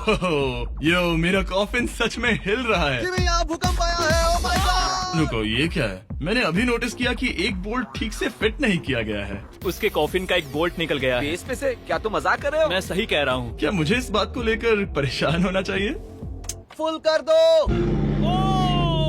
यो, मेरा कॉफिन सच में हिल रहा है। जिमी, यहाँ भूकंप आया है। Oh my God! रुको, ये क्या है? मैंने अभी नोटिस किया कि एक बोल्ट ठीक से फिट नहीं किया गया है। उसके कॉफिन का एक बोल्ट निकल गया है। बेस पे से? क्या तुम मजाक कर रहे हो? मैं सही कह रहा हूँ। क्या मुझे इस बात को लेकर परेशान होना चाहिए? फुल कर दो।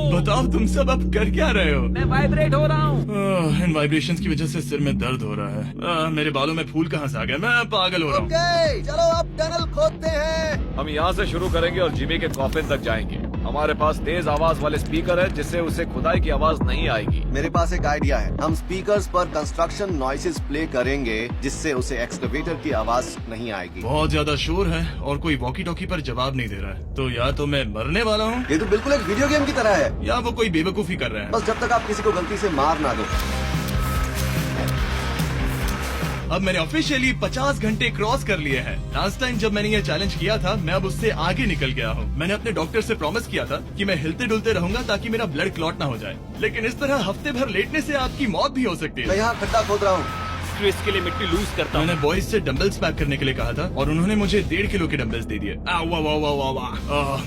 बताओ तुम सब अब कर क्या रहे हो? मैं वाइब्रेट हो रहा हूँ। इन वाइब्रेशंस की वजह से सिर में दर्द हो रहा है। मेरे बालों में फूल कहाँ से आ गए? मैं पागल हो रहा हूँ। ओके, चलो अब टनल खोदते हैं। हम यहाँ से शुरू करेंगे और जिमी के कॉफिन तक जाएंगे। हमारे पास तेज आवाज वाले स्पीकर है जिससे उसे खुदाई की आवाज नहीं आएगी। मेरे पास एक आइडिया है। हम स्पीकर्स पर कंस्ट्रक्शन नॉइसेस प्ले करेंगे जिससे उसे एक्सकवेटर की आवाज नहीं आएगी। बहुत ज्यादा शोर है और कोई वॉकी टॉकी पर जवाब नहीं दे रहा है। तो या तो मैं मरने वाला हूँ ये तो बिल्कुल एक वीडियो गेम की तरह है। या वो कोई बेवकूफी कर रहे हैं। बस जब तक आप किसी को गलती से मार ना दो। अब मैंने ऑफिशियली 50 घंटे क्रॉस कर लिए हैं। लास्ट टाइम जब मैंने ये चैलेंज किया था, मैं अब उससे आगे निकल गया हूँ। मैंने अपने डॉक्टर से प्रॉमिस किया था कि मैं हिलते डुलते रहूंगा ताकि मेरा ब्लड क्लॉट ना हो जाए। लेकिन इस तरह हफ्ते भर लेटने से आपकी मौत भी हो सकती मैं है। यहाँ खड्डा खोद रहा हूँ। क्रिस के लिए मिट्टी लूज करता हूँ। मैंने बॉयज से डंबल्स पैक करने के लिए कहा था और उन्होंने मुझे 1.5 किलो के डंबल्स दे दिए।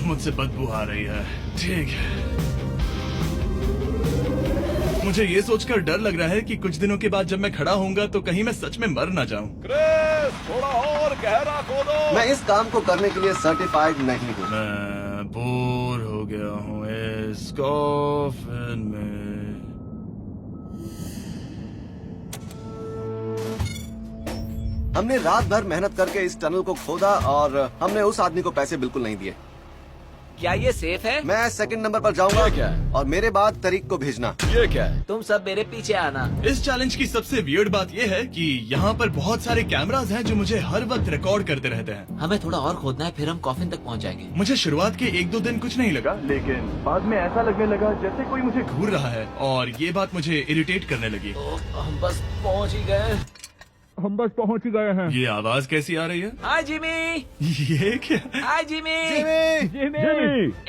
मुझसे बदबू आ रही है। ठीक है, मुझे ये सोचकर डर लग रहा है कि कुछ दिनों के बाद जब मैं खड़ा होऊंगा तो कहीं मैं सच में मर ना जाऊं। क्रिस, थोड़ा और गहरा खोदो। मैं इस काम को करने के लिए सर्टिफाइड नहीं हूँ। मैं बोर हो गया हूँ इस कॉफिन में। हमने रात भर मेहनत करके इस टनल को खोदा और हमने उस आदमी को पैसे बिल्कुल नहीं दिए। क्या ये सेफ है? मैं सेकंड नंबर पर जाऊंगा। ये क्या है? और मेरे बाद तरीक को भेजना। ये क्या है? तुम सब मेरे पीछे आना। इस चैलेंज की सबसे वियर्ड बात यह है कि यहाँ पर बहुत सारे कैमरास हैं जो मुझे हर वक्त रिकॉर्ड करते रहते हैं। हमें थोड़ा और खोदना है, फिर हम कॉफिन तक पहुंच जाएंगे। मुझे शुरुआत के 1-2 दिन कुछ नहीं लगा, लेकिन बाद में ऐसा लगने लगा जैसे कोई मुझे घूर रहा है और ये बात मुझे इरिटेट करने लगी। हम बस पहुंच ही गए। ये आवाज कैसी आ रही है? हाय जिमी। ये क्या? हाय जिमी। जिमी!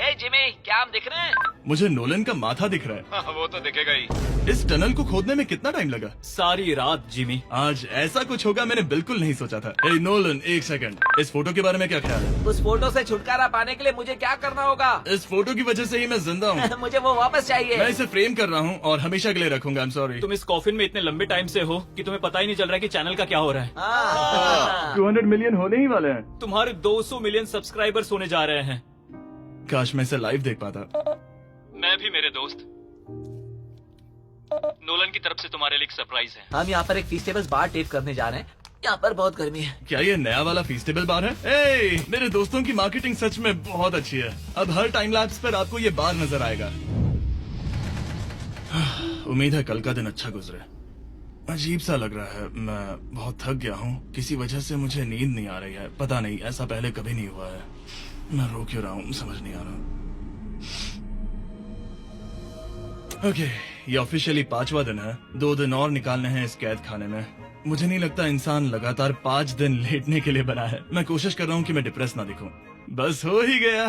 ए जिमी, क्या हम दिख रहे हैं? मुझे नोलन का माथा दिख रहा हाँ, वो तो दिखेगा ही। है। इस टनल को खोदने में कितना टाइम लगा? सारी रात जिमी। आज ऐसा कुछ होगा मैंने बिल्कुल नहीं सोचा था। ए नोलन, एक सेकंड, इस फोटो के बारे में क्या ख्याल है? उस फोटो से छुटकारा पाने के लिए मुझे क्या करना होगा? इस फोटो की वजह से ही मैं जिंदा हूँ। मुझे वो वापस चाहिए। मैं इसे फ्रेम कर रहा हूँ और हमेशा के लिए रखूंगा। I am sorry. तुम इस कॉफिन में इतने लंबे टाइम से हो कि तुम्हें पता ही नहीं चल रहा है कि चैनल का क्या हो रहा है। 200 मिलियन होने ही वाले हैं। तुम्हारे 200 मिलियन सब्सक्राइबर्स होने जा रहे हैं। काश मैं इसे लाइव देख पाता। मैं भी मेरे दोस्त। नोलन की तरफ से तुम्हारे लिए एक सरप्राइज है। हम यहाँ पर एक फीस्टेबल्स बार टेप करने जा रहे हैं। यहाँ पर बहुत गर्मी है। क्या ये नया वाला फीस्टेबल बार है? ए, मेरे दोस्तों की मार्केटिंग सच में बहुत अच्छी है। अब हर टाइम लैप्स पर आपको ये बार नजर आएगा। उम्मीद है कल का दिन अच्छा गुजरे। अजीब सा लग रहा है, मैं बहुत थक गया हूँ। किसी वजह से मुझे नींद नहीं आ रही है। पता नहीं, ऐसा पहले कभी नहीं हुआ है। मैं रो क्यों रहा हूँ समझ नहीं आ रहा। ओके, ये ऑफिशियली 5वां दिन है। 2 दिन और निकालने हैं इस कैद खाने में। मुझे नहीं लगता इंसान लगातार 5 दिन लेटने के लिए बना है। मैं कोशिश कर रहा हूँ कि मैं डिप्रेस ना दिखूं। बस हो ही गया।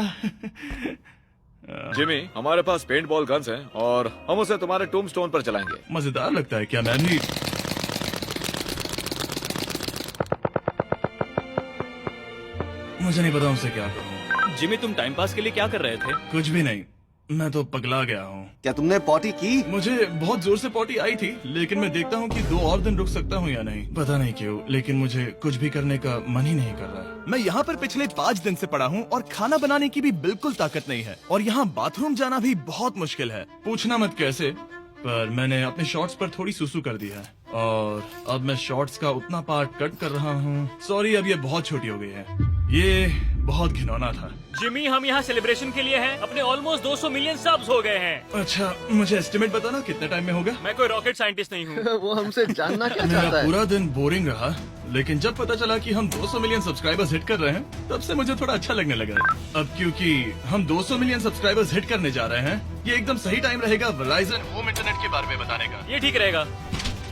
जिमी, हमारे पास पेंट बॉल गन्स हैं और हम उसे तुम्हारे टूम्बस्टोन पर चलाएंगे। मजेदार लगता है। क्या मैं भी? मुझे नहीं पता उनसे क्या कहूँ। जिमी, तुम टाइम पास के लिए क्या कर रहे थे? कुछ भी नहीं, मैं तो पगला गया हूँ। क्या तुमने पॉटी की? मुझे बहुत जोर से पॉटी आई थी, लेकिन मैं देखता हूँ कि 2 और दिन रुक सकता हूँ या नहीं। पता नहीं क्यों, लेकिन मुझे कुछ भी करने का मन ही नहीं कर रहा। मैं यहाँ पर पिछले 5 दिन से पड़ा हूँ और खाना बनाने की भी बिल्कुल ताकत नहीं है। और यहाँ बाथरूम जाना भी बहुत मुश्किल है। पूछना मत कैसे, पर मैंने अपने शॉर्ट्स पर थोड़ी सुसु कर दी है और अब मैं शॉर्ट्स का उतना पार्ट कट कर रहा हूँ। सॉरी, अब ये बहुत छोटी हो गई है। ये बहुत घिनौना था। जिमी, हम यहाँ सेलिब्रेशन के लिए हैं। अपने ऑलमोस्ट 200 मिलियन सब्स हो गए हैं। अच्छा, मुझे एस्टिमेट बताना कितने टाइम में होगा? मैं कोई रॉकेट साइंटिस्ट नहीं हूँ। वो हमसे जानना क्या मेरा चाहता है? पूरा दिन बोरिंग रहा, लेकिन जब पता चला कि हम 200 मिलियन सब्सक्राइबर्स हिट कर रहे हैं, तब से मुझे थोड़ा अच्छा लगने लगा। अब क्योंकि हम 200 मिलियन सब्सक्राइबर्स हिट करने जा रहे हैं, ये एकदम सही टाइम रहेगा वेराइजन होम इंटरनेट के बारे में बताने का। ये ठीक रहेगा।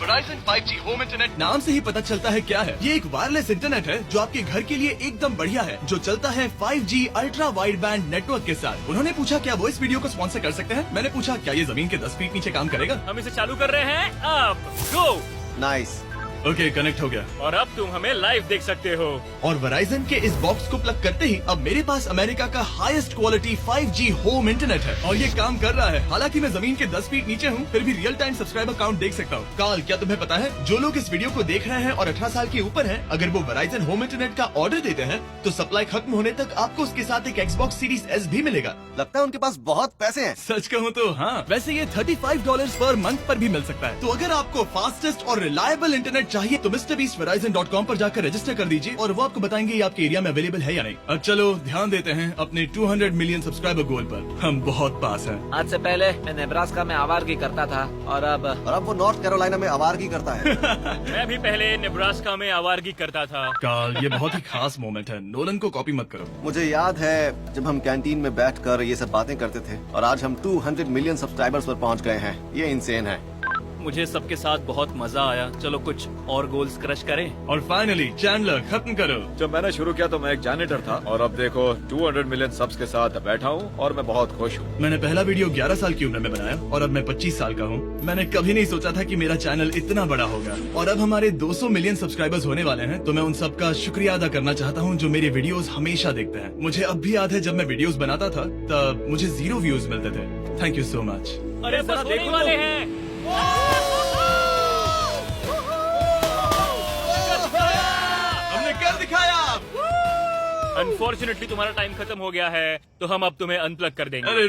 वेराइजन 5G होम इंटरनेट नाम से ही पता चलता है क्या है। ये एक वायरलेस इंटरनेट है जो आपके घर के लिए एकदम बढ़िया है, जो चलता है 5G ultra wide band network के साथ। उन्होंने पूछा क्या वो इस वीडियो को स्पॉन्सर कर सकते हैं। मैंने पूछा क्या ये जमीन के 10 फीट नीचे काम करेगा। हम इसे चालू कर रहे हैं। अब गो। नाइस। ओके, कनेक्ट हो गया। और अब तुम हमें लाइव देख सकते हो। और Verizon के इस बॉक्स को प्लग करते ही अब मेरे पास अमेरिका का highest quality 5G home internet है और ये काम कर रहा है। हालांकि मैं जमीन के 10 फीट नीचे हूँ, फिर भी रियल टाइम सब्सक्राइबर काउंट देख सकता हूँ। कार्ल, क्या तुम्हें पता है जो लोग इस वीडियो को देख रहे हैं और 18 साल के ऊपर हैं, अगर वो Verizon होम इंटरनेट का ऑर्डर देते हैं तो सप्लाई खत्म होने तक आपको उसके साथ एक Xbox Series S भी मिलेगा। लगता है उनके पास बहुत पैसे हैं। सच कहूँ तो हाँ, वैसे ये $35 पर मंथ पर भी मिल सकता है। तो अगर आपको फास्टेस्ट और रिलायबल इंटरनेट चाहिए तो MrBeastVerizon.com पर जाकर रजिस्टर कर दीजिए और वो आपको बताएंगे ये आपके एरिया में अवेलेबल है या नहीं। अब चलो ध्यान देते हैं अपने 200 मिलियन सब्सक्राइबर गोल पर। हम बहुत पास हैं। आज से पहले मैं नेब्रास्का में आवारगी करता था और अब वो नॉर्थ कैरोलिना में आवारगी करता है। मैं भी पहले नेब्रास्का में आवारगी करता था। कार्ल, ये बहुत ही खास मोमेंट है, नोलन को कॉपी मत करो। मुझे याद है जब हम कैंटीन में बैठकर ये सब बातें करते थे और आज हम 200 मिलियन सब्सक्राइबर्स पर पहुंच गए हैं। ये इंसेन है। मुझे सबके साथ बहुत मजा आया। चलो कुछ और गोल्स क्रश करें। और फाइनली चैंडलर, खत्म करो। जब मैंने शुरू किया तो मैं एक जैनिटर था और अब देखो 200 मिलियन सब्स के साथ बैठा हूँ और मैं बहुत खुश हूँ। मैंने पहला वीडियो 11 साल की उम्र में बनाया और अब मैं 25 साल का हूँ। मैंने कभी नहीं सोचा था कि मेरा चैनल इतना बड़ा होगा और अब हमारे 200 मिलियन सब्सक्राइबर्स होने वाले हैं। तो मैं उन सबका शुक्रिया अदा करना चाहता हूँ जो मेरे वीडियोस हमेशा देखते हैं। मुझे अब भी याद है जब मैं वीडियोस बनाता था तब मुझे 0 व्यूज मिलते थे। Thank you so much. अरे बस होने वाले हैं। हमने कर दिखाया। अनफॉर्चुनेटली तुम्हारा टाइम खत्म हो गया है, तो हम अब तुम्हें अनप्लग कर देंगे। अरे